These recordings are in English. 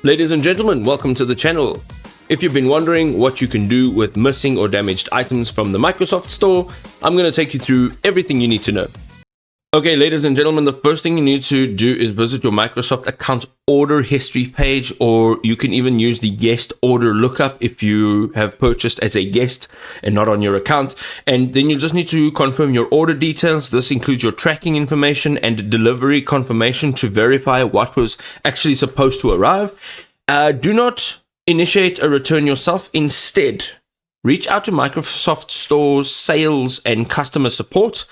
Ladies and gentlemen, welcome to the channel. If you've been wondering what you can do with missing or damaged items from the Microsoft Store, I'm going to take you through everything you need to know. Okay, ladies and gentlemen, the first thing you need to do is visit your Microsoft account order history page, or you can even use the guest order lookup if you have purchased as a guest and not on your account. And then you just need to confirm your order details. This includes your tracking information and delivery confirmation to verify what was actually supposed to arrive. Do not initiate a return yourself. Instead, reach out to Microsoft Store's sales and customer support,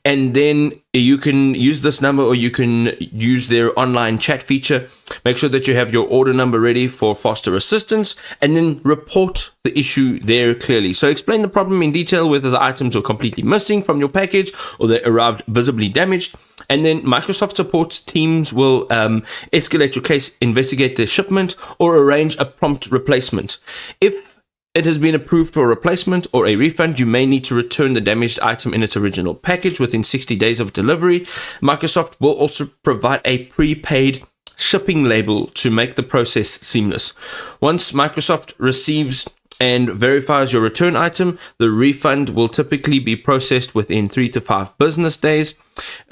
and then you can use this number or you can use their online chat feature. Make sure that you have your order number ready for faster assistance, and then report the issue there clearly. So explain the problem in detail, whether the items were completely missing from your package or they arrived visibly damaged. And then Microsoft support teams will escalate your case, investigate the shipment, or arrange a prompt replacement. If it has been approved for a replacement or a refund, you may need to return the damaged item in its original package within 60 days of delivery. Microsoft will also provide a prepaid shipping label to make the process seamless. Once Microsoft receives and verifies your return item, the refund will typically be processed within 3 to 5 business days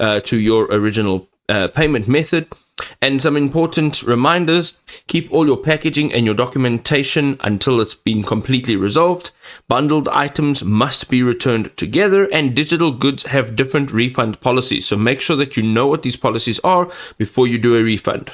to your original payment method. And some important reminders: keep all your packaging and your documentation until it's been completely resolved. Bundled items must be returned together, and digital goods have different refund policies. So make sure that you know what these policies are before you do a refund.